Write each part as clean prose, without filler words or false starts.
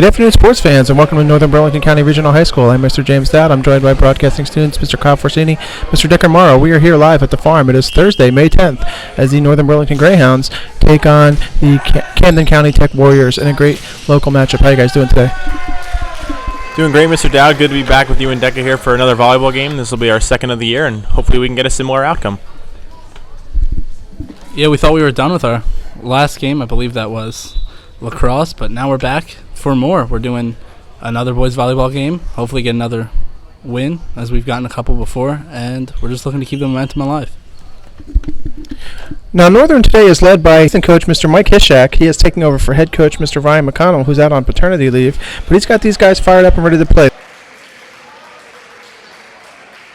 Good afternoon, sports fans, and welcome to Northern Burlington County Regional High School. I'm Mr. James Dowd. I'm joined by broadcasting students Mr. Kyle Forsini, Mr. Decker Morrow. We are here live at the farm. It is Thursday, May 10th, as the Northern Burlington Greyhounds take on the Camden County Tech Warriors in a great local matchup. How are you guys doing today? Doing great, Mr. Dowd. Good to be back with you and Decker here for another volleyball game. This will be our second of the year, and hopefully we can get a similar outcome. Yeah, we thought we were done with our last game. I believe that was lacrosse, but now we're back for more. We're doing another boys volleyball game, hopefully get another win as we've gotten a couple before, and we're just looking to keep the momentum alive. Now, Northern today is led by assistant coach Mr. Mike Hishak. He is taking over for head coach Mr. Ryan McConnell, who's out on paternity leave, but he's got these guys fired up and ready to play.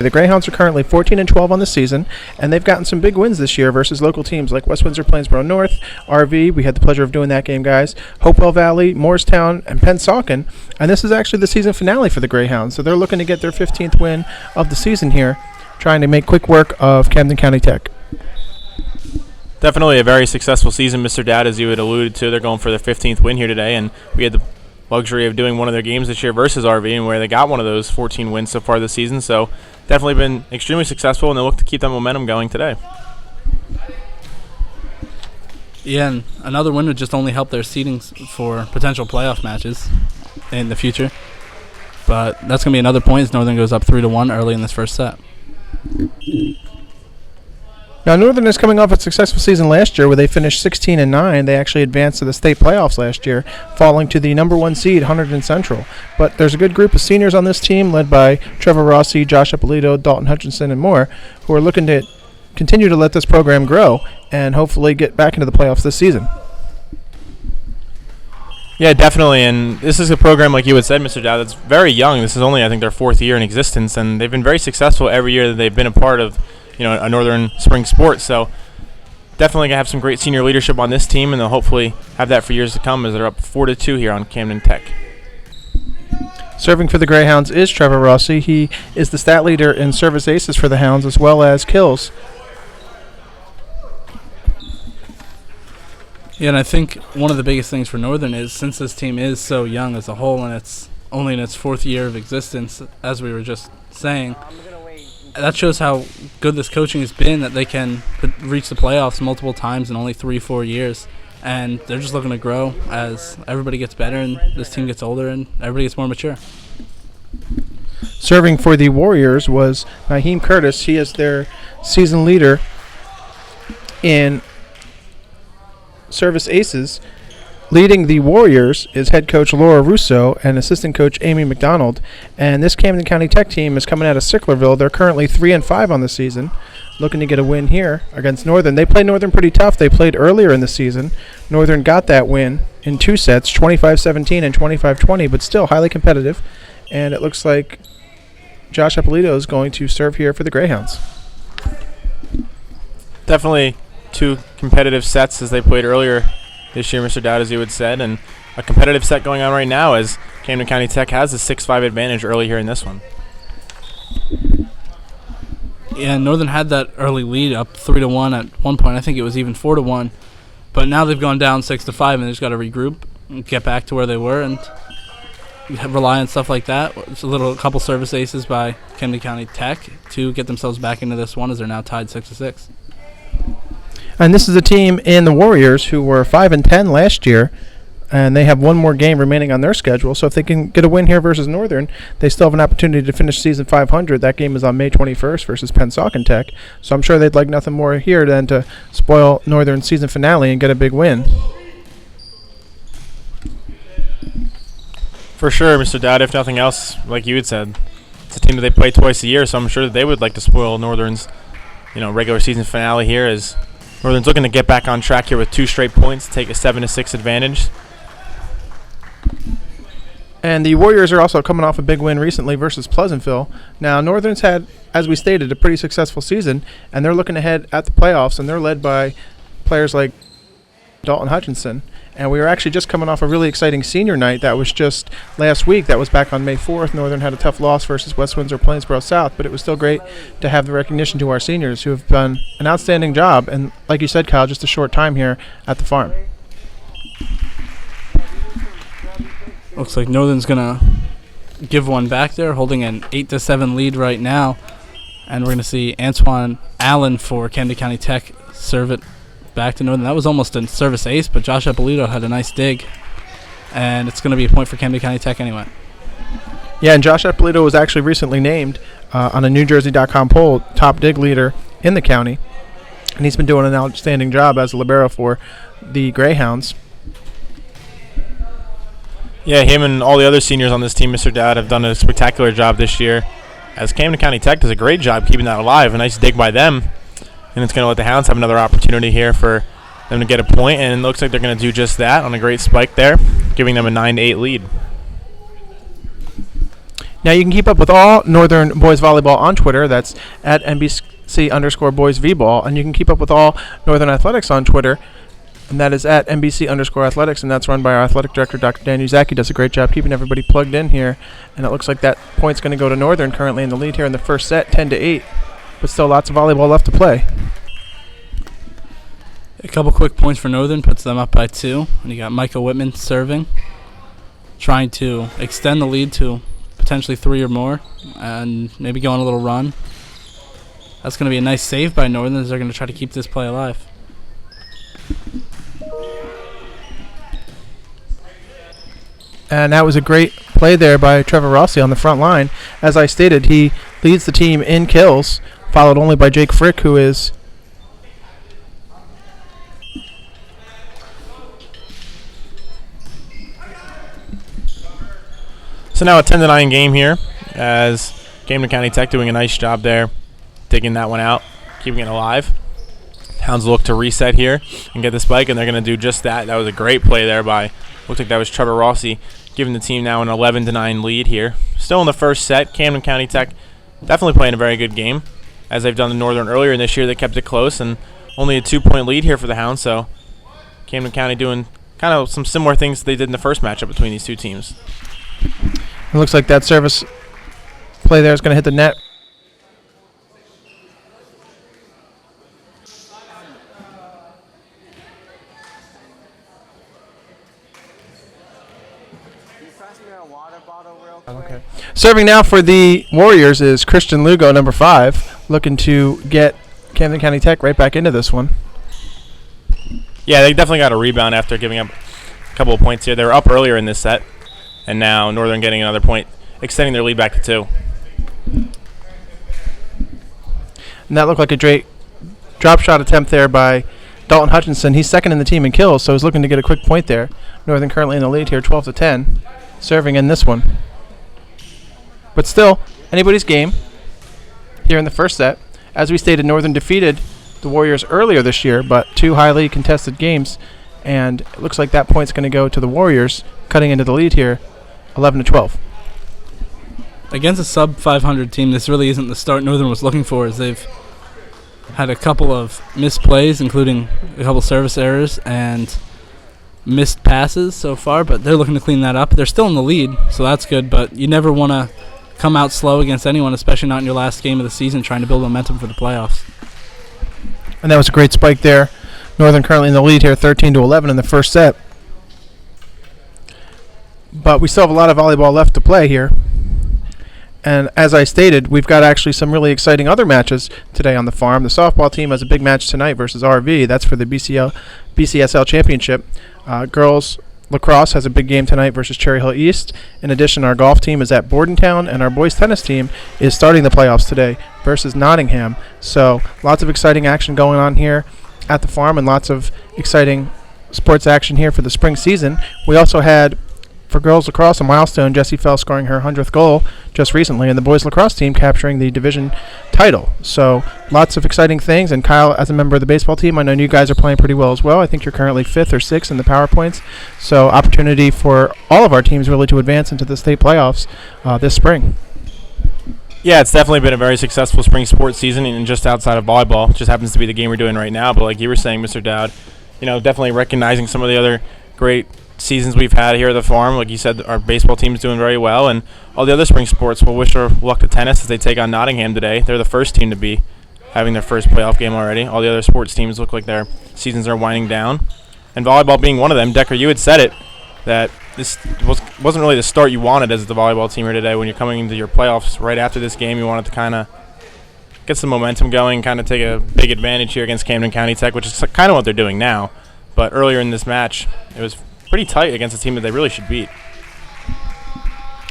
The Greyhounds are currently 14-12 on the season, and they've gotten some big wins this year versus local teams like West Windsor, Plainsboro North, RV. We had the pleasure of doing that game, guys. Hopewell Valley, Morristown, and Pennsauken. And this is actually the season finale for the Greyhounds, so they're looking to get their 15th win of the season here, trying to make quick work of Camden County Tech. Definitely a very successful season, Mr. Dowd, as you had alluded to. They're going for their 15th win here today, and we had the luxury of doing one of their games this year versus RV, and where they got one of those 14 wins so far this season. So definitely been extremely successful, and they look to keep that momentum going today. Yeah, and another win would just only help their seeding for potential playoff matches in the future. But that's going to be another point as Northern goes up 3-1 early in this first set. Now, Northern is coming off a successful season last year where they finished 16-9. They actually advanced to the state playoffs last year, falling to the number one seed, Hunterdon Central. But there's a good group of seniors on this team led by Trevor Rossi, Josh Ippolito, Dalton Hutchinson, and more, who are looking to continue to let this program grow and hopefully get back into the playoffs this season. Yeah, definitely, and this is a program, like you had said, Mr. Dowd, that's very young. This is only, I think, their fourth year in existence, and they've been very successful every year that they've been a part of a Northern spring sport. So definitely going to have some great senior leadership on this team, and they'll hopefully have that for years to come as they're up 4-2 here on Camden Tech. Serving for the Greyhounds is Trevor Rossi. He is the stat leader in service aces for the Hounds as well as kills. Yeah, and I think one of the biggest things for Northern is, since this team is so young as a whole and it's only in its fourth year of existence, as we were just saying, that shows how good this coaching has been, that they can reach the playoffs multiple times in only 3-4 years. And they're just looking to grow as everybody gets better and this team gets older and everybody gets more mature. Serving for the Warriors was Naheem Curtis. He is their season leader in service aces. Leading the Warriors is head coach Laura Russo and assistant coach Amy McDonald. And this Camden County Tech team is coming out of Sicklerville. They're currently 3-5 on the season, looking to get a win here against Northern. They played Northern pretty tough. They played earlier in the season. Northern got that win in two sets, 25-17 and 25-20, but still highly competitive. And it looks like Josh Ippolito is going to serve here for the Greyhounds. Definitely two competitive sets as they played earlier this year, Mr. Dowd, as you had said, and a competitive set going on right now as Camden County Tech has a 6-5 advantage early here in this one. Yeah, Northern had that early lead up 3-1 at one point. I think it was even 4-1. But now they've gone down 6-5 and they've just got to regroup and get back to where they were and rely on stuff like that. It's a couple service aces by Camden County Tech to get themselves back into this one as they're now tied 6-6. And this is a team in the Warriors who were 5-10 last year, and they have one more game remaining on their schedule. So if they can get a win here versus Northern, they still have an opportunity to finish season 500. That game is on May 21st versus Pennsauken Tech. So I'm sure they'd like nothing more here than to spoil Northern's season finale and get a big win. For sure, Mr. Dowd. If nothing else, like you had said, it's a team that they play twice a year, so I'm sure that they would like to spoil Northern's, regular season finale here as Northern's looking to get back on track here with 2 straight points, take a 7-6 advantage. And the Warriors are also coming off a big win recently versus Pleasantville. Now, Northern's had, as we stated, a pretty successful season, and they're looking ahead at the playoffs, and they're led by players like Dalton Hutchinson. And we were actually just coming off a really exciting senior night that was just last week. That was back on May 4th. Northern had a tough loss versus West Windsor Plainsboro South, but it was still great to have the recognition to our seniors who have done an outstanding job. And like you said, Kyle, just a short time here at the farm. Looks like Northern's going to give one back there, holding an 8-7 lead right now. And we're going to see Antoine Allen for Camden County Tech serve it back to Northern. That was almost a service ace, but Josh Eppolito had a nice dig. And it's going to be a point for Camden County Tech anyway. Yeah, and Josh Eppolito was actually recently named on a NewJersey.com poll top dig leader in the county. And he's been doing an outstanding job as a libero for the Greyhounds. Yeah, him and all the other seniors on this team, Mr. Dowd, have done a spectacular job this year. As Camden County Tech does a great job keeping that alive. A nice dig by them. And it's going to let the Hounds have another opportunity here for them to get a point. And it looks like they're going to do just that on a great spike there, giving them a 9-8 lead. Now you can keep up with all Northern Boys Volleyball on Twitter. That's at NBC_BoysVBall. And you can keep up with all Northern Athletics on Twitter. And that is at NBC_Athletics. And that's run by our athletic director, Dr. Dan Uzak. He does a great job keeping everybody plugged in here. And it looks like that point's going to go to Northern, currently in the lead here in the first set, 10-8. But still lots of volleyball left to play. A couple quick points for Northern, puts them up by 2. And you got Michael Whitman serving, trying to extend the lead to potentially 3 or more, and maybe go on a little run. That's going to be a nice save by Northern as they're going to try to keep this play alive. And that was a great play there by Trevor Rossi on the front line. As I stated, he leads the team in kills, followed only by Jake Frick, who is So now a 10-9 game here, as Camden County Tech doing a nice job there, digging that one out, keeping it alive. Hounds look to reset here and get the spike, and they're going to do just that. That was a great play there by, looked like that was Trevor Rossi, giving the team now an 11-9 lead here. Still in the first set, Camden County Tech definitely playing a very good game. As they've done the Northern earlier in this year, they kept it close, and only a 2-point lead here for the Hounds, so Camden County doing kind of some similar things they did in the first matchup between these two teams. It looks like that service play there is going to hit the net. Okay. Serving now for the Warriors is Christian Lugo, number 5, looking to get Camden County Tech right back into this one. Yeah, they definitely got a rebound after giving up a couple of points here. They were up earlier in this set, and now Northern getting another point, extending their lead back to 2. And that looked like a great drop shot attempt there by Dalton Hutchinson. He's second in the team in kills, so he's looking to get a quick point there. Northern currently in the lead here, 12-10, serving in this one. But still, anybody's game here in the first set. As we stated, Northern defeated the Warriors earlier this year, but 2 highly contested games, and it looks like that point's going to go to the Warriors, cutting into the lead here, 11-12. Against a sub-500 team, this really isn't the start Northern was looking for, as they've had a couple of missed plays, including a couple service errors and missed passes so far, but they're looking to clean that up. They're still in the lead, so that's good, but you never want to come out slow against anyone, especially not in your last game of the season, trying to build momentum for the playoffs. And that was a great spike there. Northern currently in the lead here, 13-11 in the first set. But we still have a lot of volleyball left to play here. And as I stated, we've got actually some really exciting other matches today on the farm. The softball team has a big match tonight versus RV. That's for the BCSL championship. Girls lacrosse has a big game tonight versus Cherry Hill East. In addition, our golf team is at Bordentown, and our boys tennis team is starting the playoffs today versus Nottingham. So lots of exciting action going on here at the farm, and lots of exciting sports action here for the spring season. We also had, for girls lacrosse, a milestone, Jessie Fell scoring her 100th goal just recently, and the boys lacrosse team capturing the division title. So lots of exciting things. And Kyle, as a member of the baseball team, I know you guys are playing pretty well as well. I think you're currently 5th or 6th in the power points. So opportunity for all of our teams really to advance into the state playoffs this spring. Yeah, it's definitely been a very successful spring sports season, and just outside of volleyball. It just happens to be the game we're doing right now. But like you were saying, Mr. Dowd, definitely recognizing some of the other great seasons we've had here at the farm. Like you said, our baseball team's doing very well, and all the other spring sports. We'll wish our luck to tennis as they take on Nottingham today. They're the first team to be having their first playoff game already. All the other sports teams look like their seasons are winding down, and volleyball being one of them. Decker, you had said it, that this wasn't really the start you wanted as the volleyball team here today. When you're coming into your playoffs right after this game, you wanted to kind of get some momentum going, kind of take a big advantage here against Camden County Tech, which is kind of what they're doing now. But earlier in this match, it was pretty tight against a team that they really should beat.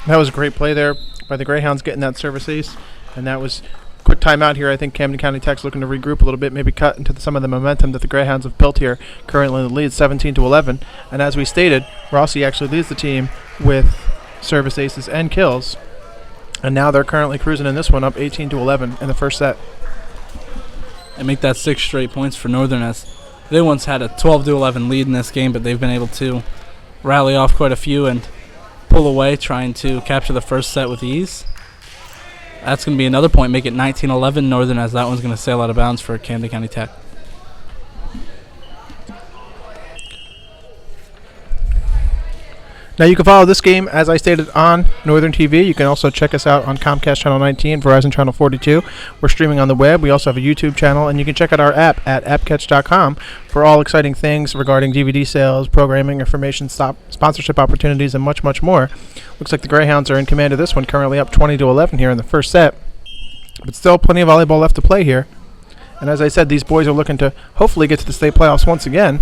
That was a great play there by the Greyhounds getting that service ace, and that was quick timeout here. I think Camden County Tech's looking to regroup a little bit, maybe cut into some of the momentum that the Greyhounds have built here. Currently in the lead, 17-11, and as we stated, Rossi actually leads the team with service aces and kills, and now they're currently cruising in this one up 18-11 in the first set. And make that 6 straight points for Northern, as they once had a 12-11 lead in this game, but they've been able to rally off quite a few and pull away, trying to capture the first set with ease. That's going to be another point, make it 19-11 Northern, as that one's going to sail out of bounds for Camden County Tech. Now you can follow this game, as I stated, on Northern TV. You can also check us out on Comcast Channel 19, Verizon Channel 42. We're streaming on the web. We also have a YouTube channel, and you can check out our app at appcatch.com for all exciting things regarding DVD sales, programming, information, sponsorship opportunities, and much, much more. Looks like the Greyhounds are in command of this one, currently up 20-11 here in the first set. But still plenty of volleyball left to play here. And as I said, these boys are looking to hopefully get to the state playoffs once again.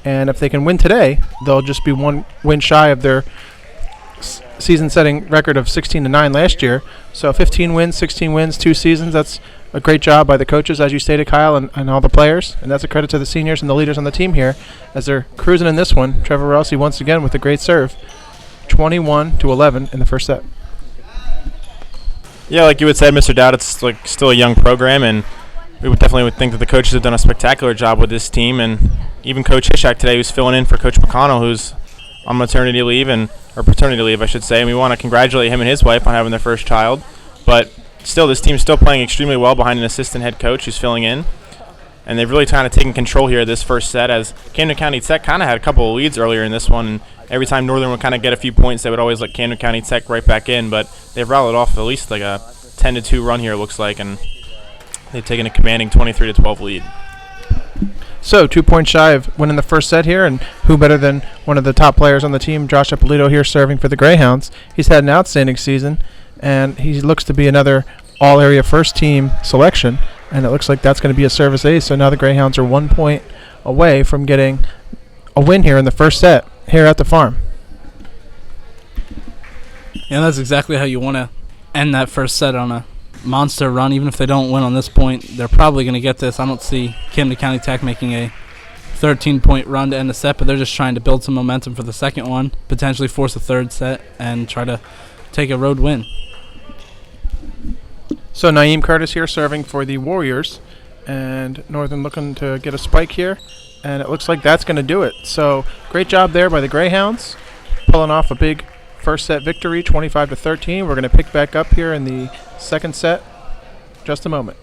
And if they can win today, they'll just be one win shy of their season-setting record of 16-9 last year. So 15 wins, 16 wins, 2 seasons. That's a great job by the coaches, as you stated, Kyle, and all the players. And that's a credit to the seniors and the leaders on the team here as they're cruising in this one. Trevor Rossi once again with a great serve, 21-11 in the first set. Yeah, like you had said, Mr. Dowd, it's like still a young program, and we definitely think that the coaches have done a spectacular job with this team. And even Coach Hishak today, who's filling in for Coach McConnell, who's on maternity leave, or paternity leave, I should say. And we want to congratulate him and his wife on having their first child. But still, this team's still playing extremely well behind an assistant head coach who's filling in. And they've really kind of taken control here this first set, as Camden County Tech kind of had a couple of leads earlier in this one. And every time Northern would kind of get a few points, they would always let Camden County Tech right back in. But they've rallied off at least like a 10-2 run here, it looks like. And they've taken a commanding 23-12 lead. So 2 points shy of winning the first set here, and who better than one of the top players on the team, Josh Ippolito, here serving for the Greyhounds. He's had an outstanding season, and he looks to be another all-area first-team selection, and it looks like that's going to be a service ace. So now the Greyhounds are 1 point away from getting a win here in the first set here at the farm. Yeah, that's exactly how you want to end that first set, on a monster run. Even if they don't win on this point, they're probably going to get this. I don't see Camden County Tech making a 13-point run to end the set, but they're just trying to build some momentum for the second one, potentially force a third set, and try to take a road win. So Naeem Curtis here serving for the Warriors, and Northern looking to get a spike here, and it looks like that's going to do it. So great job there by the Greyhounds, pulling off a big first set victory, 25-13. We're going to pick back up here in the second set. Just a moment.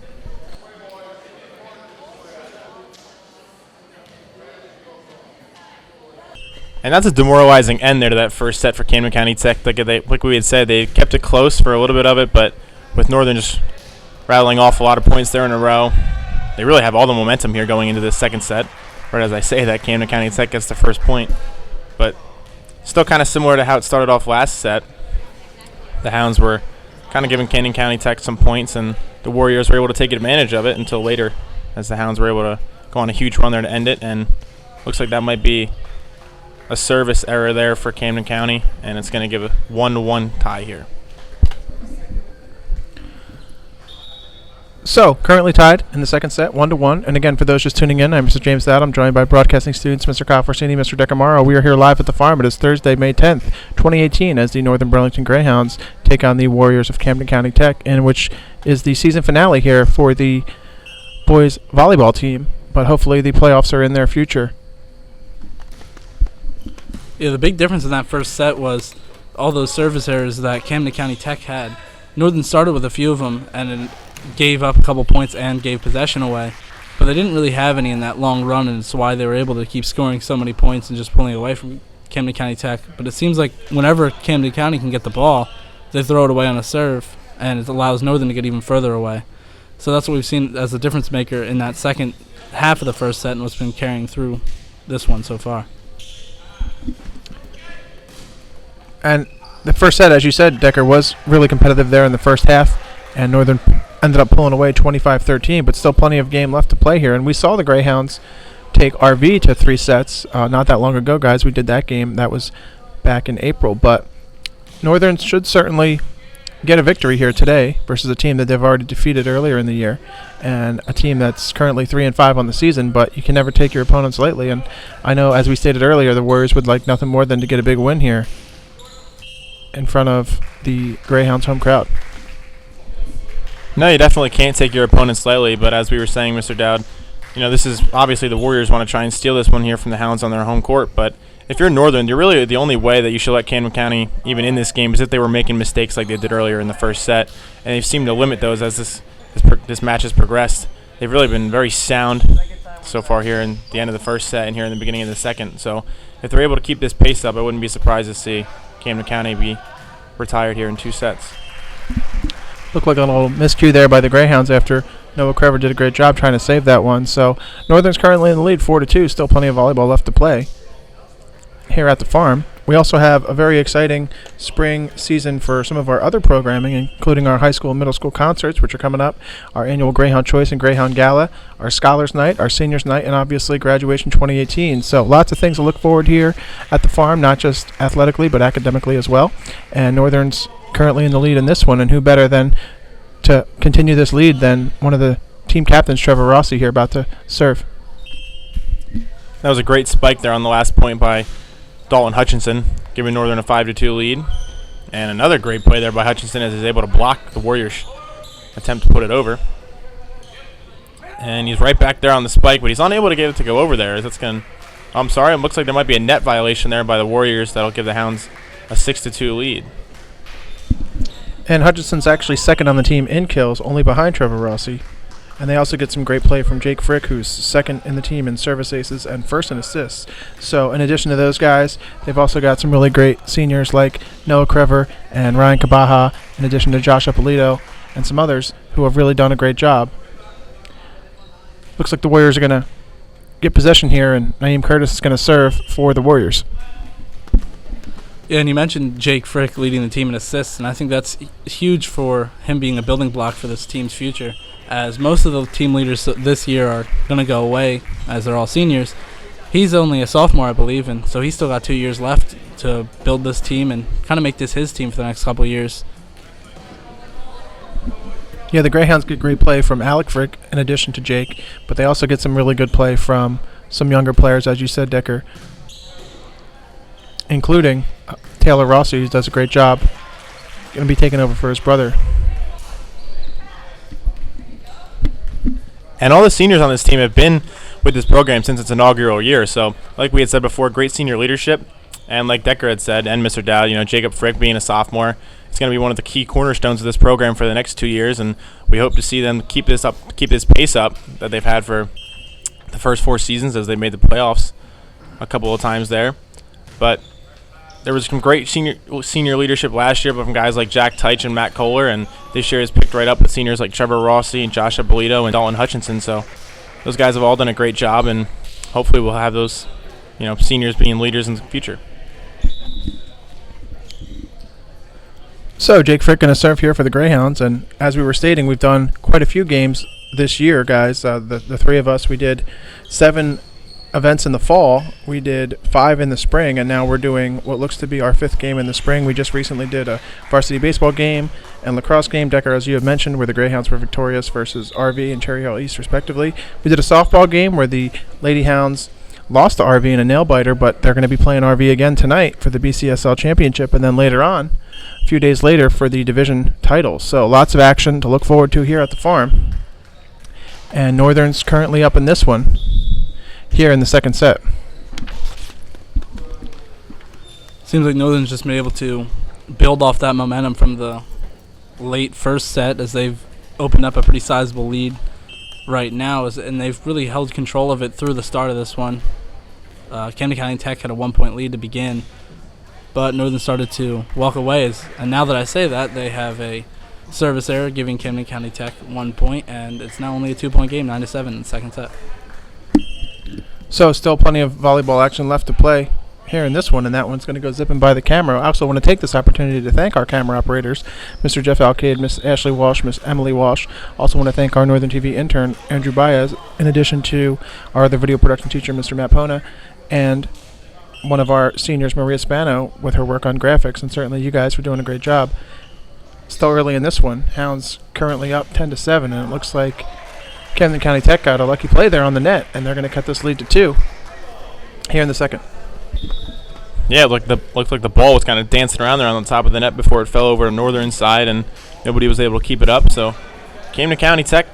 And that's a demoralizing end there to that first set for Camden County Tech. Like we had said, they kept it close for a little bit of it, but with Northern just rattling off a lot of points there in a row, they really have all the momentum here going into this second set. Right as I say that, Camden County Tech gets the first point. But still kind of similar to how it started off last set. The Hounds were kind of giving Camden County Tech some points, and the Warriors were able to take advantage of it until later, as the Hounds were able to go on a huge run there to end it. And looks like that might be a service error there for Camden County, and it's going to give a 1-1 tie here. So, currently tied in the second set, 1-1. And again, for those just tuning in, I'm Mr. James Dowd. I'm joined by broadcasting students Mr. Kyle Forsini, Mr. Decamaro. We are here live at the farm. It is Thursday, May 10th, 2018, as the Northern Burlington Greyhounds take on the Warriors of Camden County Tech, in which is the season finale here for the boys volleyball team. But hopefully the playoffs are in their future. Yeah, the big difference in that first set was all those service errors that Camden County Tech had. Northern started with a few of them and then gave up a couple points and gave possession away, but they didn't really have any in that long run, and it's why they were able to keep scoring so many points and just pulling away from Camden County Tech. But it seems like whenever Camden County can get the ball, they throw it away on a serve, and it allows Northern to get even further away. So that's what we've seen as the difference maker in that second half of the first set, and what's been carrying through this one so far. And the first set, as you said, Decker, was really competitive there in the first half, and Northern ended up pulling away 25-13, but still plenty of game left to play here. And we saw the Greyhounds take RV to 3 sets not that long ago, guys. We did that game. That was back in April. But Northern should certainly get a victory here today versus a team that they've already defeated earlier in the year, and a team that's currently 3-5 on the season. But you can never take your opponents lightly. And I know, as we stated earlier, the Warriors would like nothing more than to get a big win here in front of the Greyhounds home crowd. No, you definitely can't take your opponents lightly, but as we were saying, Mr. Dowd, this is obviously the Warriors want to try and steal this one here from the Hounds on their home court, but if you're Northern, you're really the only way that you should let Camden County even in this game is if they were making mistakes like they did earlier in the first set, and they've seemed to limit those as this match has progressed. They've really been very sound so far here in the end of the first set and here in the beginning of the second, so if they're able to keep this pace up, I wouldn't be surprised to see Camden County be retired here in 2 sets. Looked like a little miscue there by the Greyhounds after Noah Crever did a great job trying to save that one. So Northern's currently in the lead 4-2. Still plenty of volleyball left to play here at the farm. We also have a very exciting spring season for some of our other programming, including our high school and middle school concerts, which are coming up, our annual Greyhound Choice and Greyhound Gala, our Scholars Night, our Seniors Night, and obviously Graduation 2018. So lots of things to look forward here at the farm, not just athletically, but academically as well. And Northern's currently in the lead in this one, and who better than to continue this lead than one of the team captains, Trevor Rossi, here about to serve. That was a great spike there on the last point by Dalton Hutchinson, giving Northern a 5-2 lead. And another great play there by Hutchinson as he's able to block the Warriors' attempt to put it over. And he's right back there on the spike, but he's unable to get it to go over there. That's going. I'm sorry, it looks like there might be a net violation there by the Warriors that'll give the Hounds a 6-2 lead. And Hutchinson's actually second on the team in kills, only behind Trevor Rossi. And they also get some great play from Jake Frick, who's second in the team in service aces and first in assists. So in addition to those guys, they've also got some really great seniors like Noah Crever and Ryan Kabaha, in addition to Josh Apolito and some others who have really done a great job. Looks like the Warriors are going to get possession here, and Naeem Curtis is going to serve for the Warriors. Yeah, and you mentioned Jake Frick leading the team in assists, and I think that's huge for him being a building block for this team's future, as most of the team leaders this year are going to go away, as they're all seniors. He's only a sophomore, I believe, and so he's still got 2 years left to build this team and kind of make this his team for the next couple of years. Yeah, the Greyhounds get great play from Alec Frick in addition to Jake, but they also get some really good play from some younger players, as you said, Decker, including Taylor Rossi, who does a great job. Going to be taking over for his brother. And all the seniors on this team have been with this program since its inaugural year. So, like we had said before, great senior leadership. And like Decker had said, and Mr. Dowd, Jacob Frick being a sophomore, it's going to be one of the key cornerstones of this program for the next 2 years. And we hope to see them keep this pace up that they've had for the first 4 seasons as they made the playoffs a couple of times there. But there was some great senior leadership last year from guys like Jack Teich and Matt Kohler, and this year has picked right up with seniors like Trevor Rossi and Josh Apolito and Dalton Hutchinson. So those guys have all done a great job, and hopefully we'll have those seniors being leaders in the future. So Jake Frick going to serve here for the Greyhounds, and as we were stating, we've done quite a few games this year, guys. The 3 of us, we did 7 events in the fall, we did 5 in the spring, and now we're doing what looks to be our 5th game in the spring. We just recently did a varsity baseball game and lacrosse game, Decker, as you have mentioned, where the Greyhounds were victorious versus RV and Cherry Hill East respectively. We did a softball game where the Lady Hounds lost to RV in a nail biter, but they're going to be playing RV again tonight for the BCSL championship, and then later on, a few days later, for the division title. So lots of action to look forward to here at the farm. And Northern's currently up in this one here in the second set. Seems like Northern's just been able to build off that momentum from the late first set, as they've opened up a pretty sizable lead right now, and they've really held control of it through the start of this one. Camden County Tech had a 1-point lead to begin, but Northern started to walk away, and now that I say that, they have a service error giving Camden County Tech 1 point, and it's now only a 2-point game, 9-7 in the second set. So still plenty of volleyball action left to play here in this one, and that one's going to go zipping by the camera. I also want to take this opportunity to thank our camera operators, Mr. Jeff Alcade, Miss Ashley Walsh, Miss Emily Walsh. Also want to thank our Northern TV intern, Andrew Baez, in addition to our other video production teacher, Mr. Matt Pona, and one of our seniors, Maria Spano, with her work on graphics, and certainly you guys for doing a great job. Still early in this one. Hounds currently up 10-7, and it looks like Camden County Tech got a lucky play there on the net, and they're going to cut this lead to 2 here in the second. Yeah, it looked like the ball was kind of dancing around there on the top of the net before it fell over to Northern side, and nobody was able to keep it up. So Camden County Tech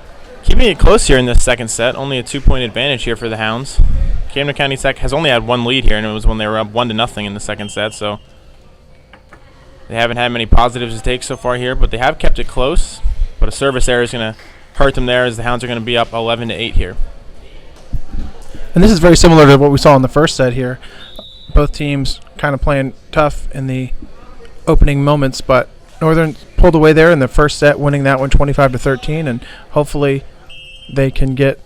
keeping it close here in this second set. Only a 2-point advantage here for the Hounds. Camden County Tech has only had one lead here, and it was when they were up 1-0 in the second set. So they haven't had many positives to take so far here, but they have kept it close. But a service error is going to hurt them there, as the Hounds are going to be up 11-8 here. And this is very similar to what we saw in the first set here. Both teams kind of playing tough in the opening moments, but Northern pulled away there in the first set, winning that one 25-13, and hopefully they can get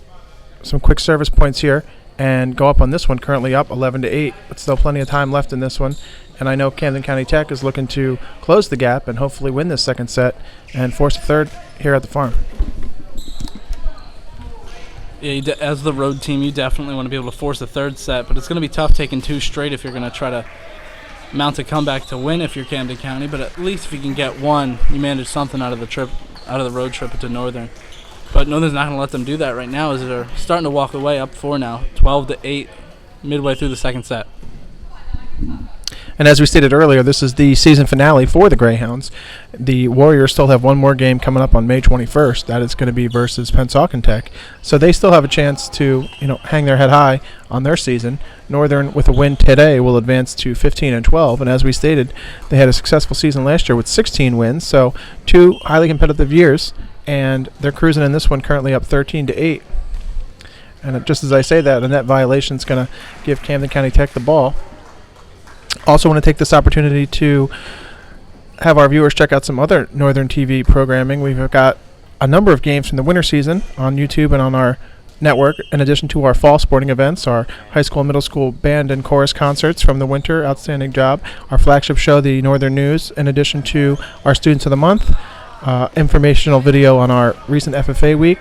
some quick service points here and go up on this one, currently up 11-8, but still plenty of time left in this one. And I know Camden County Tech is looking to close the gap and hopefully win this second set and force a third here at the farm. Yeah, as the road team, you definitely want to be able to force a third set, but it's going to be tough taking 2 straight if you're going to try to mount a comeback to win if you're Camden County. But at least if you can get one, you manage something out of the road trip to Northern. But Northern's not going to let them do that right now, as they're starting to walk away up 4 now, 12-8, midway through the second set. And as we stated earlier, this is the season finale for the Greyhounds. The Warriors still have one more game coming up on May 21st. That is going to be versus Pennsauken Tech. So they still have a chance to, hang their head high on their season. Northern, with a win today, will advance to 15-12. And as we stated, they had a successful season last year with 16 wins. So 2 highly competitive years, and they're cruising in this one, currently up 13-8. And just as I say that, a net violation is going to give Camden County Tech the ball. Also want to take this opportunity to have our viewers check out some other Northern TV programming. We've got a number of games from the winter season on YouTube and on our network, in addition to our fall sporting events, our high school and middle school band and chorus concerts from the winter. Outstanding job. Our flagship show, the Northern News, in addition to our Students of the Month, informational video on our recent FFA week,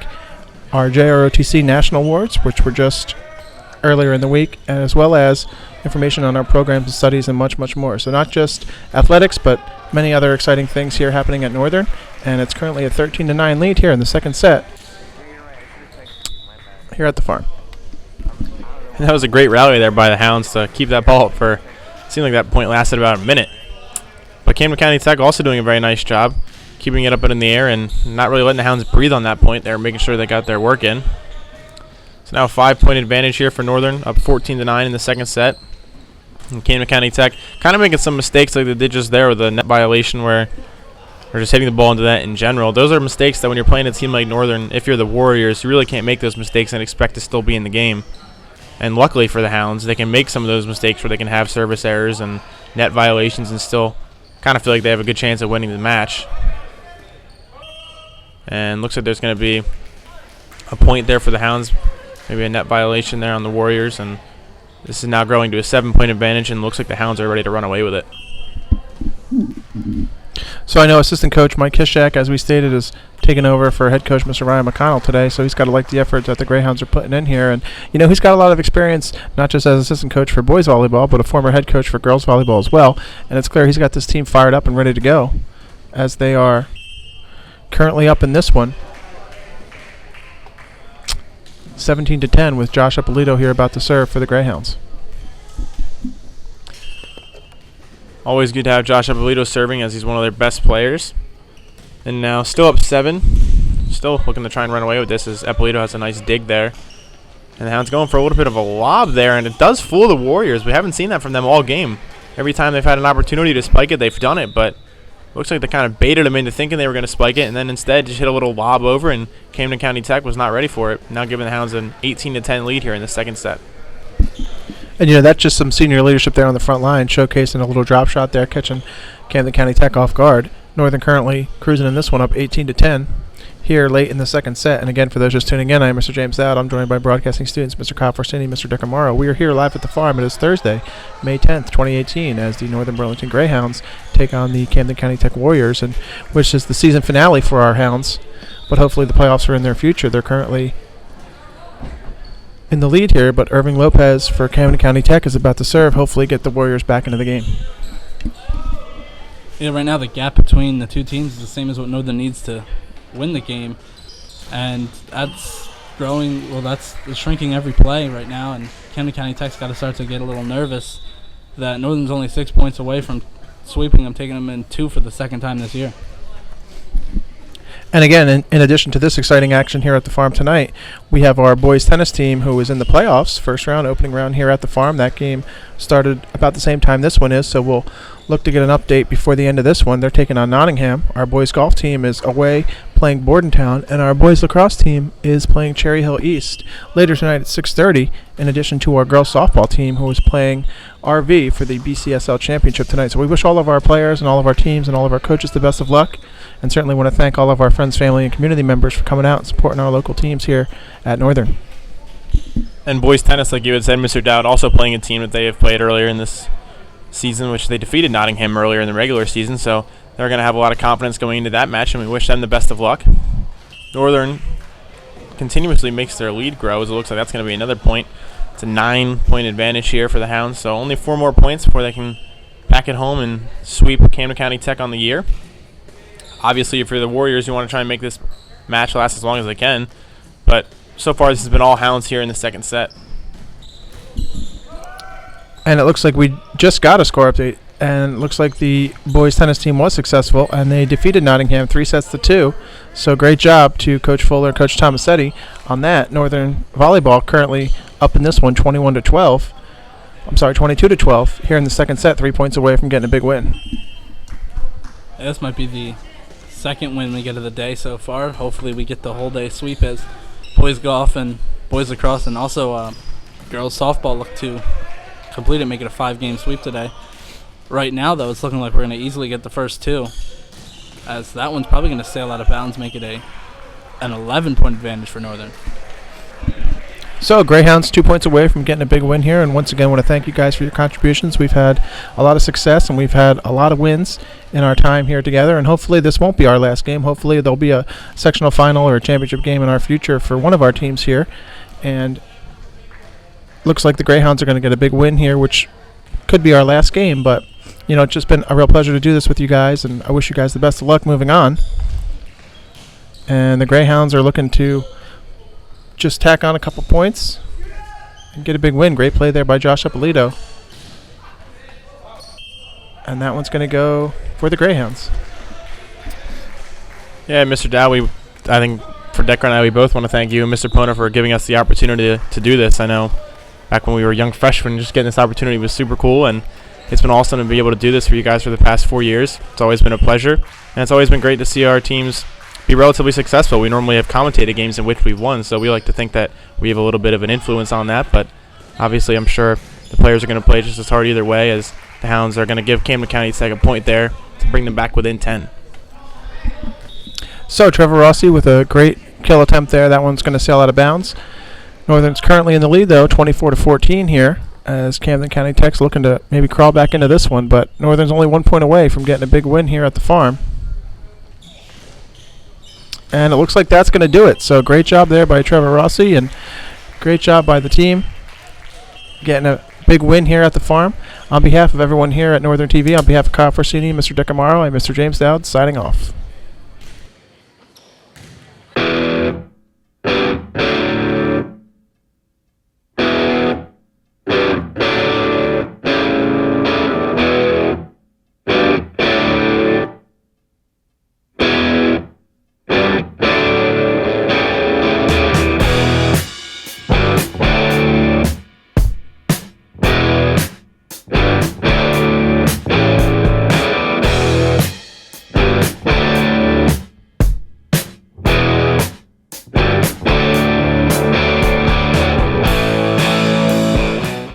our JROTC National Awards, which were just earlier in the week, and as well as information on our programs and studies and much, much more. So not just athletics, but many other exciting things here happening at Northern. And it's currently a 13-9 lead here in the second set here at the farm. And that was a great rally there by the Hounds to keep that ball up for, it seemed like that point lasted about a minute. But Camden County Tech also doing a very nice job keeping it up in the air and not really letting the Hounds breathe on that point. They're making sure they got their work in. So now a 5-point advantage here for Northern, up 14-9 in the second set. And Camden County Tech kind of making some mistakes like they did just there with the net violation where they're just hitting the ball into that in general. Those are mistakes that when you're playing a team like Northern, if you're the Warriors, you really can't make those mistakes and expect to still be in the game. And luckily for the Hounds, they can make some of those mistakes where they can have service errors and net violations and still kind of feel like they have a good chance of winning the match. And looks like there's going to be a point there for the Hounds. Maybe a net violation there on the Warriors, and this is now growing to a 7-point advantage, and looks like the Hounds are ready to run away with it. So I know assistant coach Mike Kishak, as we stated, is taking over for head coach Mr. Ryan McConnell today, so he's got to like the efforts that the Greyhounds are putting in here. And, he's got a lot of experience, not just as assistant coach for boys volleyball, but a former head coach for girls volleyball as well. And it's clear he's got this team fired up and ready to go, as they are currently up in this one. 17-10 with Josh Ippolito here about to serve for the Greyhounds. Always good to have Josh Ippolito serving, as he's one of their best players. And now still up 7. Still looking to try and run away with this, as Ippolito has a nice dig there. And the Hounds going for a little bit of a lob there, and it does fool the Warriors. We haven't seen that from them all game. Every time they've had an opportunity to spike it, they've done it, but looks like they kind of baited them into thinking they were going to spike it, and then instead just hit a little lob over, and Camden County Tech was not ready for it. Now giving the Hounds an 18-10 lead here in the second set. And, that's just some senior leadership there on the front line, showcasing a little drop shot there, catching Camden County Tech off guard. Northern currently cruising in this one up 18-10 here late in the second set. And again, for those just tuning in, I am Mr. James Dowd. I'm joined by broadcasting students Mr. Kyle Forsini, Mr. Dick Amaro. We are here live at the farm. It is Thursday, May 10th, 2018, as the Northern Burlington Greyhounds take on the Camden County Tech Warriors, and which is the season finale for our Hounds. But hopefully the playoffs are in their future. They're currently in the lead here, but Irving Lopez for Camden County Tech is about to serve, hopefully get the Warriors back into the game. Yeah, right now the gap between the two teams is the same as what Northern needs to win the game, and that's growing. Well, that's shrinking every play right now, and Camden County Tech's got to start to get a little nervous that Northern's only 6 points away from sweeping them, taking them in 2 for the second time this year. And again, in addition to this exciting action here at the farm tonight, we have our boys tennis team who is in the playoffs, first round, opening round here at the farm. That game started about the same time this one is, so we'll look to get an update before the end of this one. They're taking on Nottingham. Our boys golf team is away playing Bordentown, and our boys lacrosse team is playing Cherry Hill East. Later tonight at 6:30, in addition to our girls softball team who is playing RV for the BCSL Championship tonight. So we wish all of our players and all of our teams and all of our coaches the best of luck, and certainly want to thank all of our friends, family, and community members for coming out and supporting our local teams here at Northern. And boys tennis, like you had said, Mr. Dowd, also playing a team that they have played earlier in this season, which they defeated Nottingham earlier in the regular season, so they're going to have a lot of confidence going into that match, and we wish them the best of luck. Northern continuously makes their lead grow, as it looks like that's going to be another point. It's a 9-point advantage here for the Hounds, so only 4 more points before they can pack it home and sweep Camden County Tech on the year. Obviously, if you're the Warriors, you want to try and make this match last as long as they can, but so far this has been all Hounds here in the second set. And it looks like we just got a score update, and it looks like the boys tennis team was successful, and they defeated Nottingham 3-2. So great job to Coach Fuller and Coach Tomasetti on that. Northern Volleyball currently up in this one 21-12. I'm sorry, 22-12 here in the second set, 3 points away from getting a big win. This might be the second win we get of the day so far. Hopefully we get the whole day sweep as boys golf and boys lacrosse and also girls softball look to complete it, make it a 5-game sweep today. Right now, though, it's looking like we're going to easily get the first 2, as that one's probably going to sail out of bounds, make it an 11-point advantage for Northern. So Greyhounds 2 points away from getting a big win here, and once again want to thank you guys for your contributions. We've had a lot of success, and we've had a lot of wins in our time here together, and hopefully this won't be our last game. Hopefully there'll be a sectional final or a championship game in our future for one of our teams here, and looks like the Greyhounds are going to get a big win here, which could be our last game, but you know, it's just been a real pleasure to do this with you guys, and I wish you guys the best of luck moving on. And the Greyhounds are looking to just tack on a couple points and get a big win. Great play there by Josh Ippolito. And that one's going to go for the Greyhounds. Yeah, Mr. Dow, I think for Decker and I, we both want to thank you and Mr. Pona for giving us the opportunity to do this. I know back when we were young freshmen, just getting this opportunity was super cool, and it's been awesome to be able to do this for you guys for the past 4 years. It's always been a pleasure, and it's always been great to see our teams be relatively successful. We normally have commentated games in which we've won, so we like to think that we have a little bit of an influence on that, but obviously I'm sure the players are going to play just as hard either way, as the Hounds are going to give Camden County Tech a point there to bring them back within 10. So Trevor Rossi with a great kill attempt there. That one's going to sail out of bounds. Northern's currently in the lead, though, 24-14 here, as Camden County Tech's looking to maybe crawl back into this one, but Northern's only 1 point away from getting a big win here at the farm. And it looks like that's going to do it. So great job there by Trevor Rossi, and great job by the team getting a big win here at the farm. On behalf of everyone here at Northern TV, on behalf of Kyle Forsini, Mr. Dick Amaro, and Mr. James Dowd, signing off.